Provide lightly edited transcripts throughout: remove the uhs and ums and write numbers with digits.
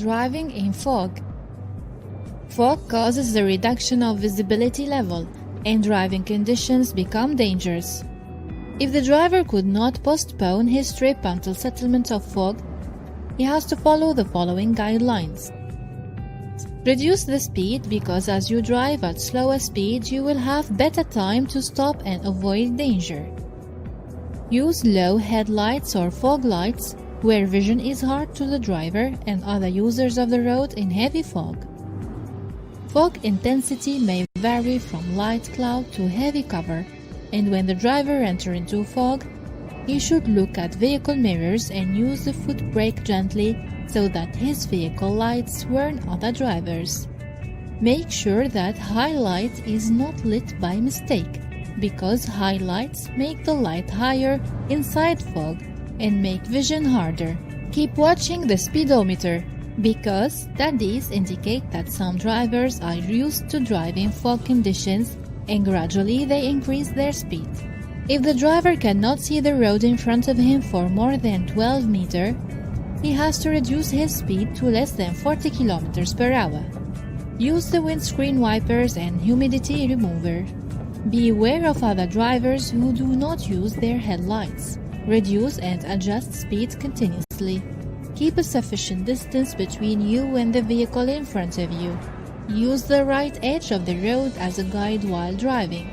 Driving in fog. Fog causes the reduction of visibility level, and driving conditions become dangerous. If the driver could not postpone his trip until settlement of fog, he has to follow the following guidelines. Reduce the speed, because as you drive at slower speed, you will have better time to stop and avoid danger. Use low headlights or fog lights where vision is hard to the driver and other users of the road in heavy fog. Fog intensity may vary from light cloud to heavy cover, and when the driver enters into fog, he should look at vehicle mirrors and use the foot brake gently so that his vehicle lights warn other drivers. Make sure that high light is not lit by mistake, because high lights make the light higher inside fog and make vision harder. Keep watching the speedometer, because studies indicate that some drivers are used to drive in fog conditions and gradually they increase their speed. If the driver cannot see the road in front of him for more than 12 meters, he has to reduce his speed to less than 40 km per hour. Use the windscreen wipers and humidity remover. Beware of other drivers who do not use their headlights. Reduce and adjust speed continuously. Keep a sufficient distance between you and the vehicle in front of you. Use the right edge of the road as a guide while driving.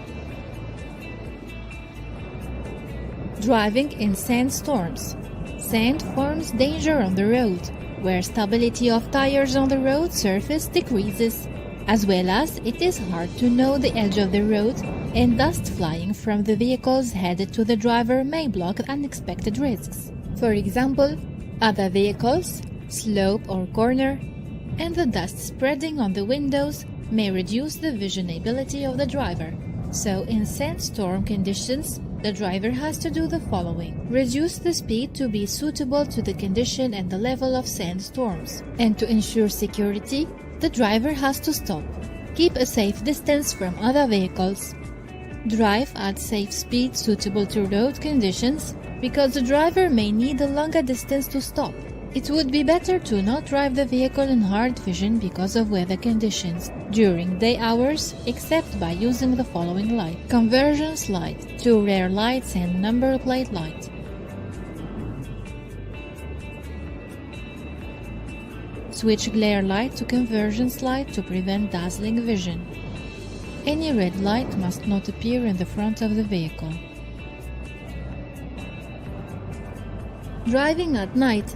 Driving in sandstorms. Sand forms danger on the road, where stability of tires on the road surface decreases, as well as it is hard to know the edge of the road, and dust flying from the vehicles headed to the driver may block unexpected risks. For example, other vehicles, slope or corner, and the dust spreading on the windows may reduce the vision ability of the driver. So in sandstorm conditions, the driver has to do the following. Reduce the speed to be suitable to the condition and the level of sandstorms. And to ensure security, the driver has to stop. Keep a safe distance from other vehicles. Drive at safe speed suitable to road conditions, because the driver may need a longer distance to stop. It would be better to not drive the vehicle in hard vision because of weather conditions during day hours, except by using the following light. Convergence light, 2 rear lights and number plate light. Switch glare light to convergence light to prevent dazzling vision. Any red light must not appear in the front of the vehicle. Driving at night.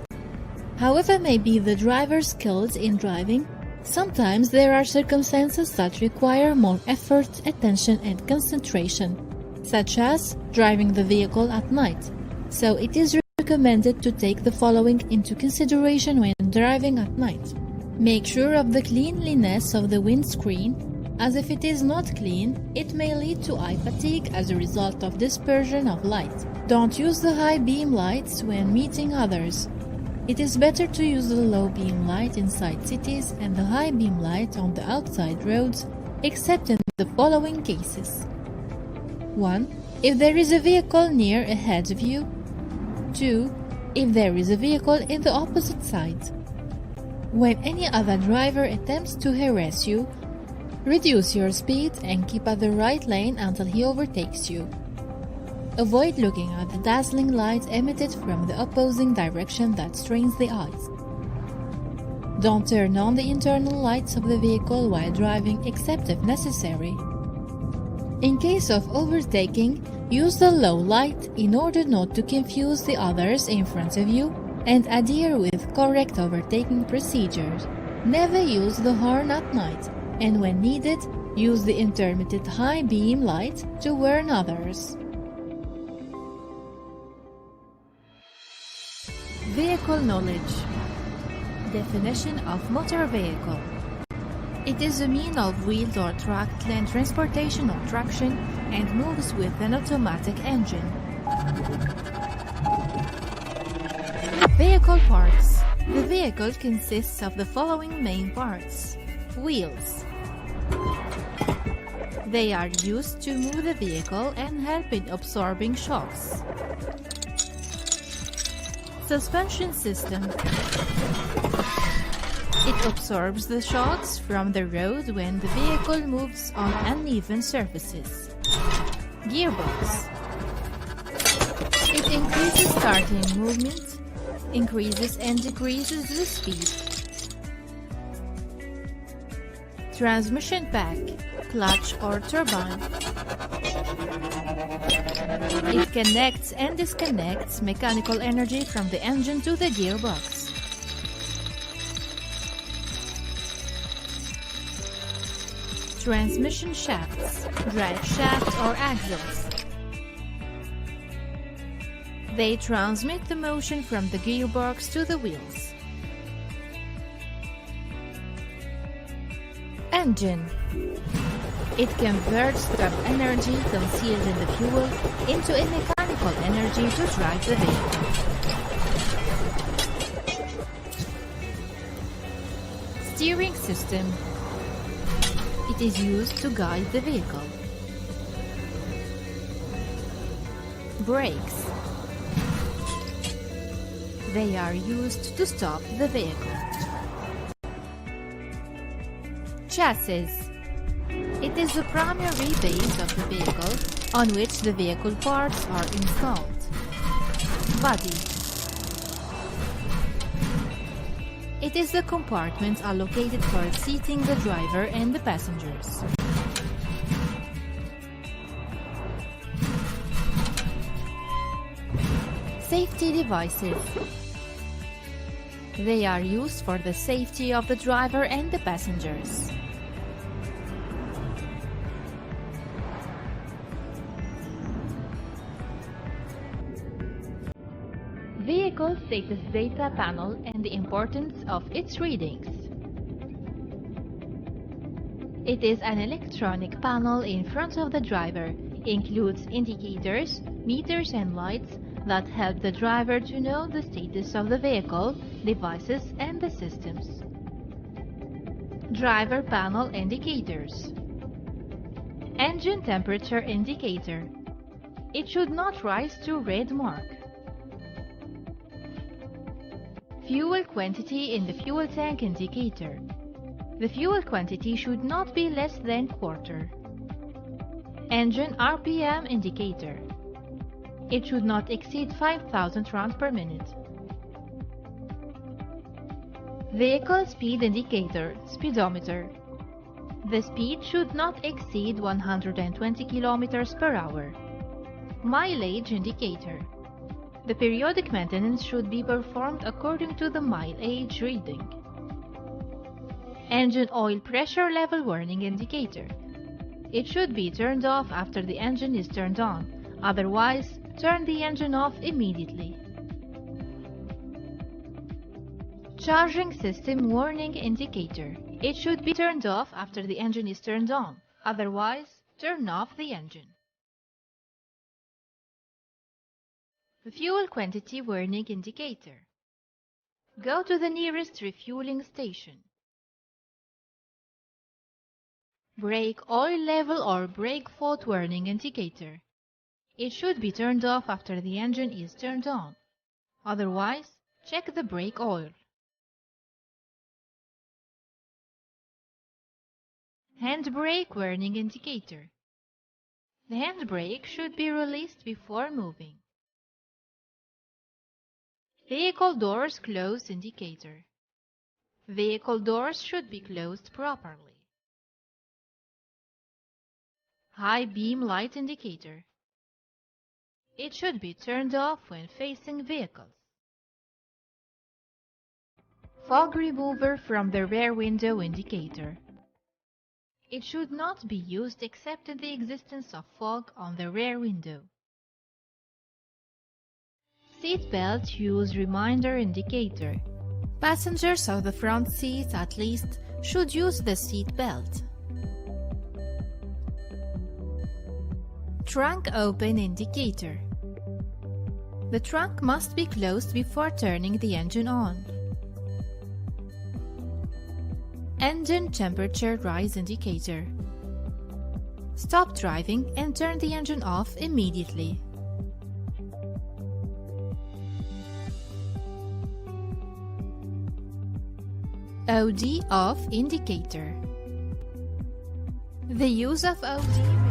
However may be the driver's skills in driving, sometimes there are circumstances that require more effort, attention and concentration, such as driving the vehicle at night. So it is recommended to take the following into consideration when driving at night. Make sure of the cleanliness of the windscreen, as if it is not clean, it may lead to eye fatigue as a result of dispersion of light. Don't use the high beam lights when meeting others. It is better to use the low beam light inside cities and the high beam light on the outside roads, except in the following cases. 1. If there is a vehicle near ahead of you. 2. If there is a vehicle in the opposite side. When any other driver attempts to harass you, reduce your speed and keep at the right lane until he overtakes you. Avoid looking at the dazzling light emitted from the opposing direction that strains the eyes. Don't turn on the internal lights of the vehicle while driving except if necessary. In case of overtaking, use the low light in order not to confuse the others in front of you and adhere with correct overtaking procedures. Never use the horn at night, and when needed, use the intermittent high beam light to warn others. Vehicle knowledge. Definition of motor vehicle. It is a mean of wheeled or tracked land transportation or traction and moves with an automatic engine. Vehicle parts. The vehicle consists of the following main parts. Wheels. They are used to move the vehicle and help in absorbing shocks. Suspension system. It absorbs the shocks from the road when the vehicle moves on uneven surfaces. Gearbox. It increases starting movement, increases and decreases the speed. Transmission pack, clutch or turbine. It connects and disconnects mechanical energy from the engine to the gearbox. Transmission shafts, drive shaft or axles. They transmit the motion from the gearbox to the wheels. Engine. It converts the energy concealed in the fuel into a mechanical energy to drive the vehicle. Steering system. It is used to guide the vehicle. Brakes. They are used to stop the vehicle. Chassis. It is the primary base of the vehicle on which the vehicle parts are installed. Body. It is the compartment allocated for seating the driver and the passengers. Safety devices. They are used for the safety of the driver and the passengers. Vehicle status data panel and the importance of its readings. It is an electronic panel in front of the driver, includes indicators, meters and lights that help the driver to know the status of the vehicle, devices and the systems. Driver panel indicators. Engine temperature indicator. It should not rise to red mark. Fuel quantity in the fuel tank indicator. The fuel quantity should not be less than quarter. Engine RPM indicator. It should not exceed 5,000 rounds per minute. Vehicle speed indicator, speedometer. The speed should not exceed 120 km per hour. Mileage indicator. The periodic maintenance should be performed according to the mileage reading. Engine oil pressure level warning indicator. It should be turned off after the engine is turned on, otherwise turn the engine off immediately. Charging system warning indicator. It should be turned off after the engine is turned on, otherwise turn off the engine. The fuel quantity warning indicator. Go to the nearest refueling station. Brake oil level or brake fault warning indicator. It should be turned off after the engine is turned on. Otherwise, check the brake oil. Handbrake warning indicator. The handbrake should be released before moving. Vehicle doors closed indicator. Vehicle doors should be closed properly. High beam light indicator. It should be turned off when facing vehicles. Fog remover from the rear window indicator. It should not be used except in the existence of fog on the rear window. Seatbelt use reminder indicator. Passengers of the front seat at least should use the seat belt. Trunk open indicator. The trunk must be closed before turning the engine on. Engine temperature rise indicator. Stop driving and turn the engine off immediately. OD off indicator. The use of OD